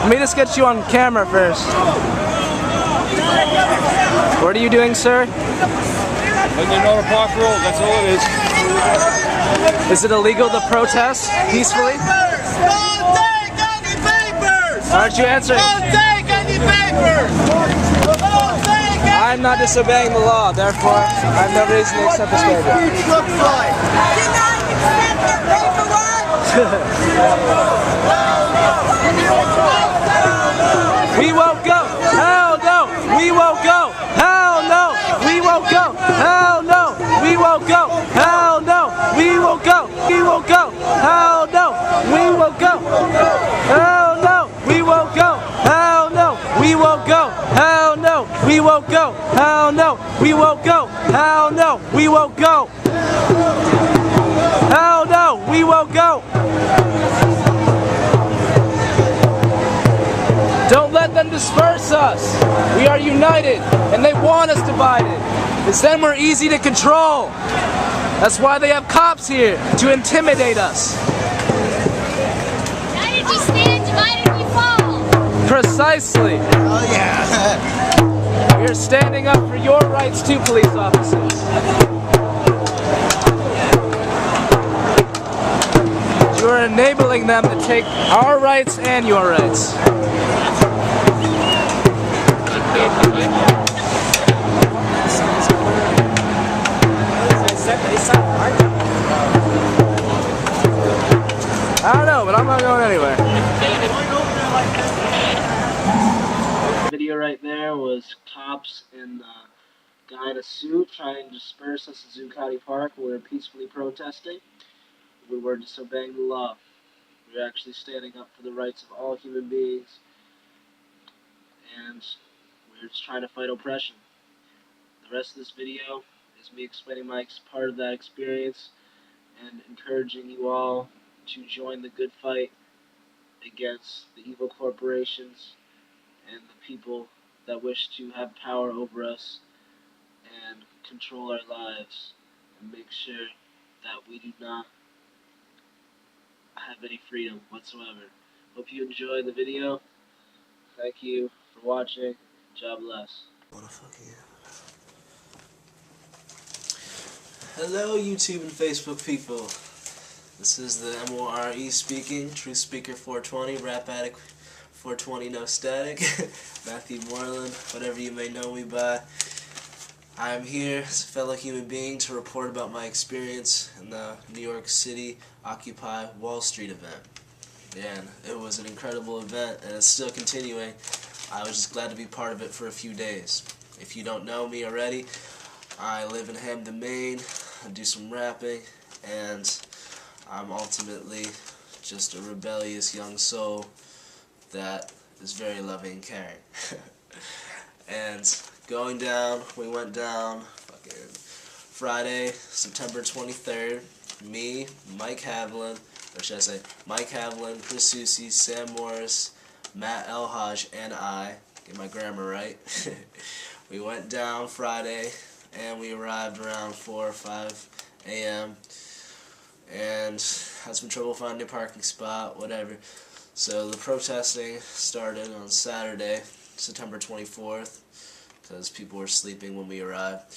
Let me just get you on camera first. What are you doing, sir? Letting you know the park rules, that's all it is. Is it illegal to protest peacefully? Don't take any papers! Why aren't you answering? Don't take any papers! Don't take any I'm not disobeying the law, therefore I have no reason to accept this paper. speech looks like. Did not accept the paperwork. We won't go! Hell no! We won't go! Hell no! We won't go! Hell no! We won't go! Hell no! We won't go! We won't go! Hell no! We won't go! Hell no! We won't go! Hell no! We won't go! Hell no! We won't go! Hell no! We won't go! Hell no! We won't go! Hell no! We won't go! Don't let them disperse us. We are united, and they want us divided. It's then we're easy to control. That's why they have cops here, to intimidate us. United we stand, divided we fall. Precisely. Oh yeah. We are standing up for your rights too, police officers. You are enabling them to take our rights and your rights. I don't know, but I'm not going anywhere. The video right there was cops and a guy in a suit trying to disperse us at Zuccotti Park. We were peacefully protesting. We were disobeying the law. We were actually standing up for the rights of all human beings, and we were just trying to fight oppression. The rest of this video is me explaining my part of that experience and encouraging you all to join the good fight against the evil corporations and the people that wish to have power over us and control our lives, and make sure that we do not have any freedom whatsoever. Hope you enjoy the video. Thank you for watching. God bless. Hello YouTube and Facebook people. This is the MORE speaking, True Speaker 420, Rap Addict 420 No Static, Matthew Moreland, whatever you may know me by. I'm here as a fellow human being to report about my experience in the New York City Occupy Wallstreet event. And it was an incredible event, and it's still continuing. I was just glad to be part of it for a few days. If you don't know me already, I live in Hamden, Maine. I do some rapping, and I'm ultimately just a rebellious young soul that is very loving and caring. And going down, we went down fucking Friday, September 23rd. Me, Mike Havlin, or should I say Mike Havlin, Chris Soucy, Sam Morris, Matt Elhaj, and I, get my grammar right, we went down Friday, and we arrived around 4 or 5 a.m. and had some trouble finding a parking spot, whatever. So the protesting started on Saturday, September 24th, because people were sleeping when we arrived.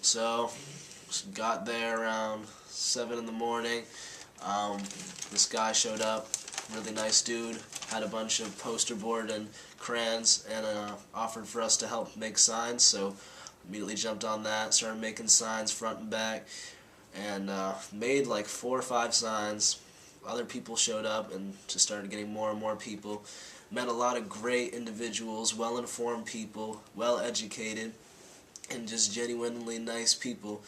So got there around 7 in the morning. This guy showed up, really nice dude, had a bunch of poster board and crayons, and offered for us to help make signs. So immediately jumped on that, started making signs front and back, and made like 4 or 5 signs. Other people showed up and just started getting more and more people. Met a lot of great individuals, well-informed people, well-educated, and just genuinely nice people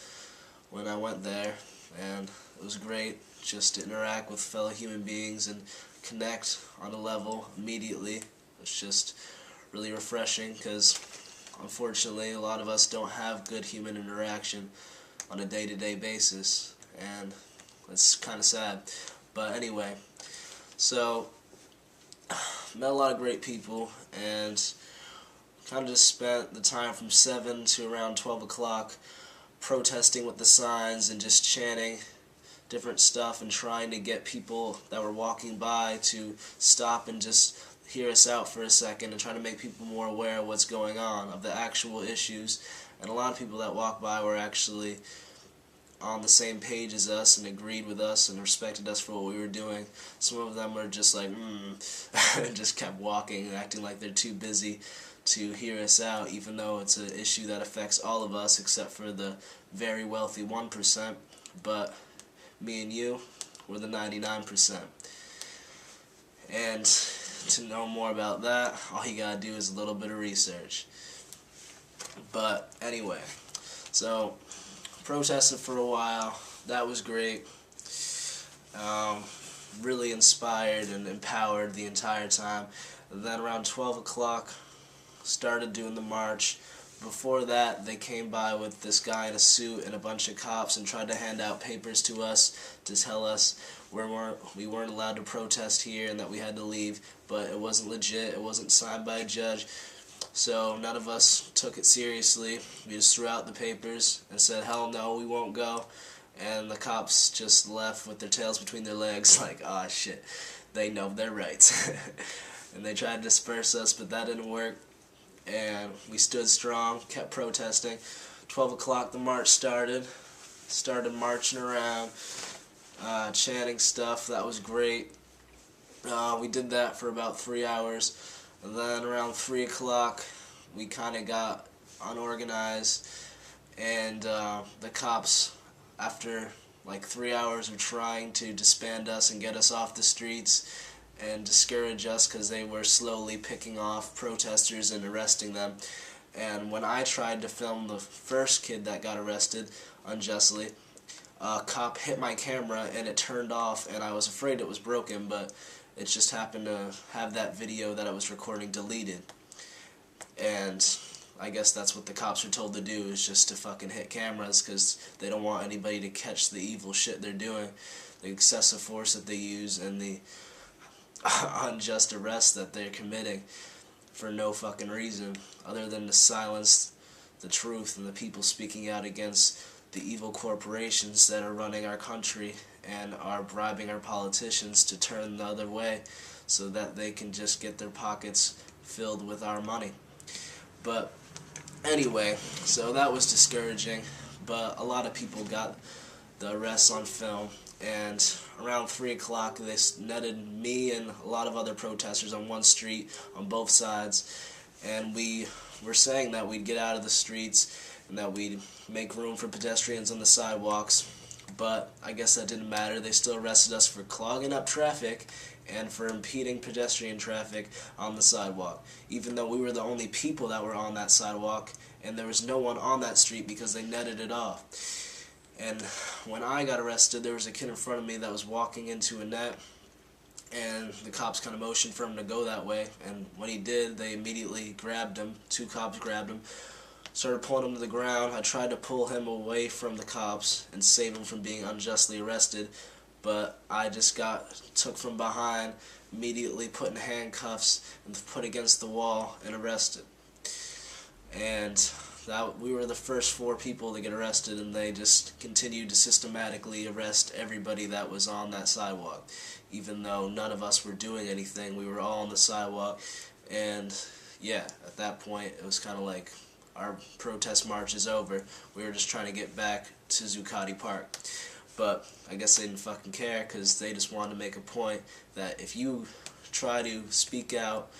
when I went there. And it was great just to interact with fellow human beings and connect on a level immediately. It's just really refreshing, because unfortunately a lot of us don't have good human interaction on a day-to-day basis, and it's kind of sad. But anyway, so met a lot of great people, and kind of just spent the time from 7 to around 12 o'clock protesting with the signs and just chanting different stuff and trying to get people that were walking by to stop and just hear us out for a second and try to make people more aware of what's going on, of the actual issues. And a lot of people that walked by were actually on the same page as us and agreed with us and respected us for what we were doing. Some of them were just like, and just kept walking and acting like they're too busy to hear us out, even though it's an issue that affects all of us except for the very wealthy 1%. But me and you, we're the 99%. And to know more about that, all you gotta do is a little bit of research. But anyway, so protested for a while. That was great. Really inspired and empowered the entire time. And then around 12 o'clock, started doing the march. Before that, they came by with this guy in a suit and a bunch of cops and tried to hand out papers to us to tell us we weren't allowed to protest here and that we had to leave, but it wasn't legit, it wasn't signed by a judge. So none of us took it seriously. We just threw out the papers and said, hell no, we won't go. And the cops just left with their tails between their legs like, ah, shit, they know their rights. And they tried to disperse us, but that didn't work. And we stood strong, kept protesting. 12 o'clock the march started marching around, chanting stuff. That was great. We did that for about 3 hours, and then around 3 o'clock we kind of got unorganized, and the cops, after like 3 hours of trying to disband us and get us off the streets and discourage us because they were slowly picking off protesters and arresting them. And when I tried to film the first kid that got arrested unjustly, a cop hit my camera and it turned off, and I was afraid it was broken, but it just happened to have that video that I was recording deleted. And I guess that's what the cops are told to do, is just to fucking hit cameras because they don't want anybody to catch the evil shit they're doing, the excessive force that they use, and the unjust arrests that they're committing for no fucking reason other than to silence the truth and the people speaking out against the evil corporations that are running our country and are bribing our politicians to turn the other way so that they can just get their pockets filled with our money. But anyway, so that was discouraging, but a lot of people got the arrests on film. And around 3 o'clock they netted me and a lot of other protesters on one street on both sides, and we were saying that we'd get out of the streets and that we'd make room for pedestrians on the sidewalks, but I guess that didn't matter. They still arrested us for clogging up traffic and for impeding pedestrian traffic on the sidewalk, even though we were the only people that were on that sidewalk and there was no one on that street because they netted it off. And when I got arrested, there was a kid in front of me that was walking into a net, and the cops kind of motioned for him to go that way, and when he did, they immediately grabbed him. 2 cops grabbed him, started pulling him to the ground. I tried to pull him away from the cops and save him from being unjustly arrested, but I just got took from behind, immediately put in handcuffs and put against the wall and arrested. And we were the first 4 people to get arrested, and they just continued to systematically arrest everybody that was on that sidewalk, even though none of us were doing anything. We were all on the sidewalk, and yeah, at that point it was kind of like our protest march is over. We were just trying to get back to Zuccotti Park, but I guess they didn't fucking care because they just wanted to make a point that if you try to speak out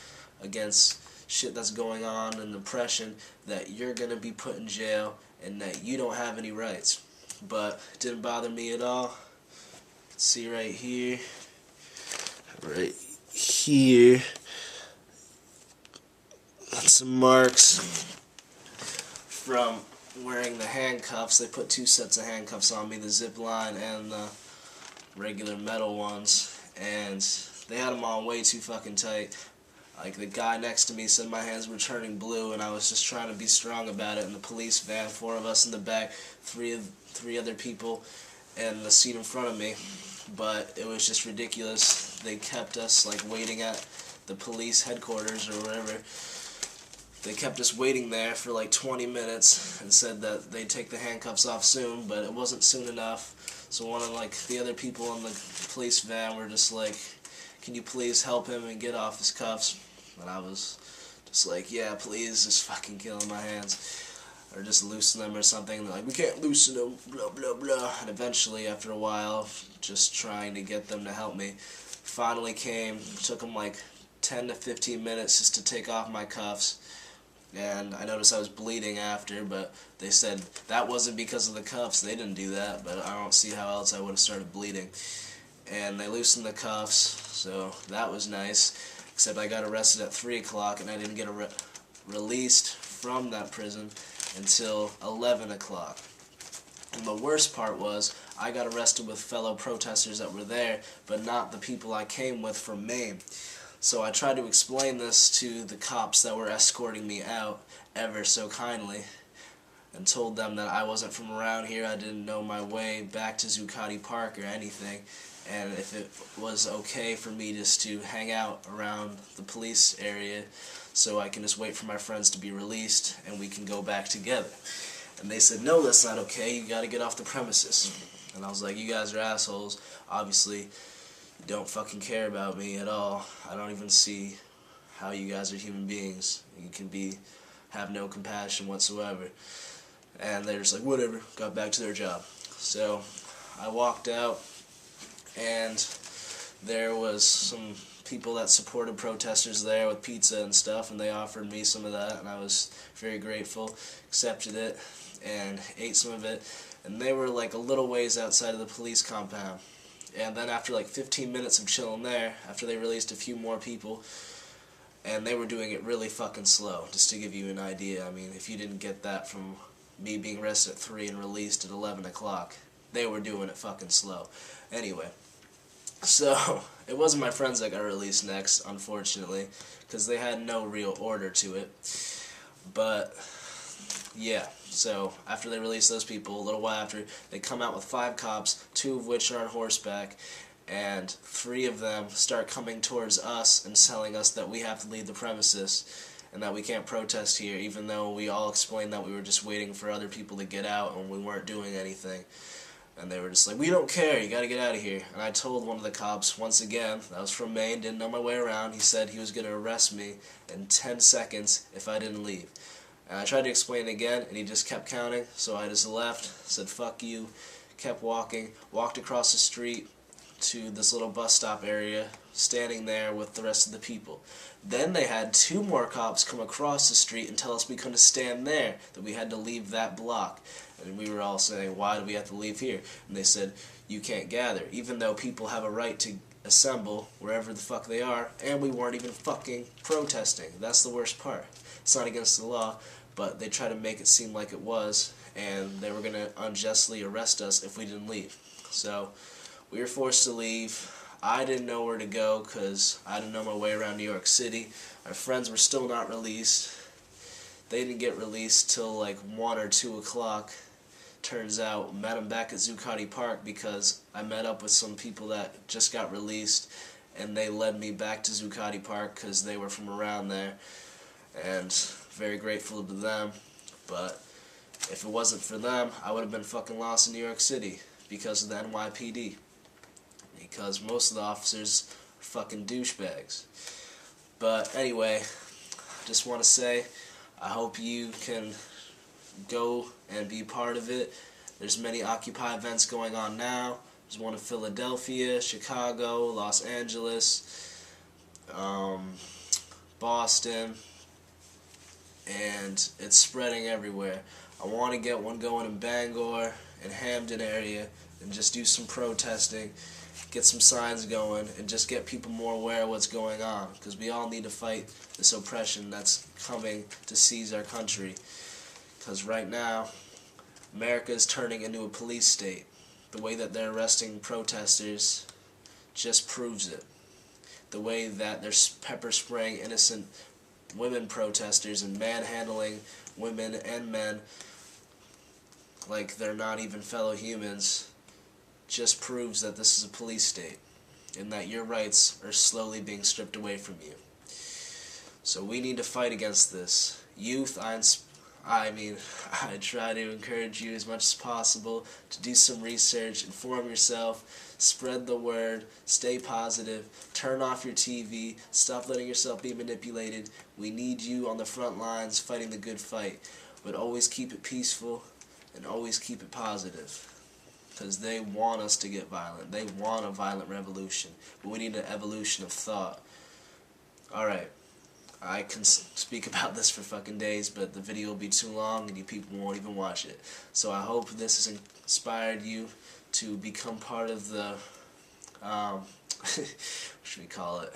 against shit that's going on and oppression, that you're gonna be put in jail and that you don't have any rights. But it didn't bother me at all. You can see right here, that's some marks from wearing the handcuffs. They put 2 sets of handcuffs on me, the zip line and the regular metal ones, and they had them on way too fucking tight. Like, the guy next to me said my hands were turning blue, and I was just trying to be strong about it. In the police van, 4 of us in the back, 3 other people in the seat in front of me. But it was just ridiculous. They kept us like waiting at the police headquarters or whatever. They kept us waiting there for like 20 minutes and said that they'd take the handcuffs off soon, but it wasn't soon enough. So one of like the other people in the police van were just like, can you please help him and get off his cuffs? And I was just like, yeah, please, just fucking killing my hands. Or just loosen them or something. They're like, we can't loosen them, blah, blah, blah. And eventually, after a while, just trying to get them to help me, finally came. Took them like 10 to 15 minutes just to take off my cuffs. And I noticed I was bleeding after, but they said that wasn't because of the cuffs. They didn't do that, but I don't see how else I would have started bleeding. And they loosened the cuffs, so that was nice. Except I got arrested at 3 o'clock, and I didn't get released from that prison until 11 o'clock. And the worst part was, I got arrested with fellow protesters that were there, but not the people I came with from Maine. So I tried to explain this to the cops that were escorting me out ever so kindly, and told them that I wasn't from around here, I didn't know my way back to Zuccotti Park or anything, and if it was okay for me just to hang out around the police area so I can just wait for my friends to be released and we can go back together. And they said, no, that's not okay, you gotta get off the premises. And I was like, you guys are assholes, obviously you don't fucking care about me at all. I don't even see how you guys are human beings. You can have no compassion whatsoever. And they're just like, whatever, got back to their job. So I walked out, and there was some people that supported protesters there with pizza and stuff, and they offered me some of that, and I was very grateful, accepted it, and ate some of it. And they were like a little ways outside of the police compound. And then after like 15 minutes of chilling there, after they released a few more people, and they were doing it really fucking slow, just to give you an idea. I mean, if you didn't get that from me being arrested at 3 and released at 11 o'clock, they were doing it fucking slow. Anyway, so it wasn't my friends that got released next, unfortunately, because they had no real order to it. But yeah, so after they released those people, a little while after, they come out with 5 cops, 2 of which are on horseback, and 3 of them start coming towards us and telling us that we have to leave the premises and that we can't protest here, even though we all explained that we were just waiting for other people to get out and we weren't doing anything. And they were just like, we don't care, you gotta get out of here. And I told one of the cops, once again, that was from Maine, didn't know my way around, he said he was gonna arrest me in 10 seconds if I didn't leave. And I tried to explain it again, and he just kept counting, so I just left, said fuck you, kept walking, walked across the street to this little bus stop area, standing there with the rest of the people. Then they had 2 more cops come across the street and tell us we couldn't stand there, that we had to leave that block. And we were all saying, why do we have to leave here? And they said, you can't gather, even though people have a right to assemble wherever the fuck they are, and we weren't even fucking protesting. That's the worst part. It's not against the law, but they try to make it seem like it was, and they were going to unjustly arrest us if we didn't leave. So we were forced to leave. I didn't know where to go because I didn't know my way around New York City. Our friends were still not released. They didn't get released till like 1 or 2 o'clock. Turns out, met them back at Zuccotti Park because I met up with some people that just got released, and they led me back to Zuccotti Park because they were from around there, and very grateful to them. But if it wasn't for them, I would have been fucking lost in New York City because of the NYPD. Because most of the officers are fucking douchebags. But anyway, I just want to say, I hope you can go and be part of it. There's many Occupy events going on now. There's one in Philadelphia, Chicago, Los Angeles, Boston, and it's spreading everywhere. I want to get one going in Bangor and Hamden area and just do some protesting, get some signs going, and just get people more aware of what's going on, because we all need to fight this oppression that's coming to seize our country. Because right now, America is turning into a police state. The way that they're arresting protesters just proves it. The way that they're pepper spraying innocent women protesters and manhandling women and men like they're not even fellow humans just proves that this is a police state and that your rights are slowly being stripped away from you. So we need to fight against this. Youth, I mean, I try to encourage you as much as possible to do some research, inform yourself, spread the word, stay positive, turn off your TV, stop letting yourself be manipulated. We need you on the front lines fighting the good fight, but always keep it peaceful and always keep it positive. Because they want us to get violent. They want a violent revolution, but we need an evolution of thought. Alright. I can speak about this for fucking days, but the video will be too long and you people won't even watch it. So I hope this has inspired you to become part of the, what should we call it?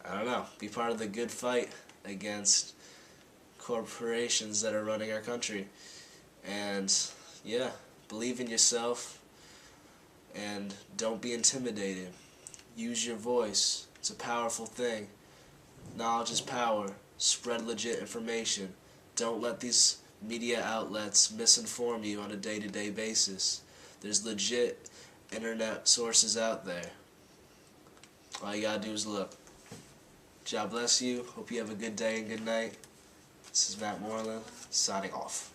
I don't know. Be part of the good fight against corporations that are running our country. And, yeah, believe in yourself and don't be intimidated. Use your voice. It's a powerful thing. Knowledge is power. Spread legit information. Don't let these media outlets misinform you on a day-to-day basis. There's legit internet sources out there. All you gotta do is look. God bless you. Hope you have a good day and good night. This is Matt Moreland, signing off.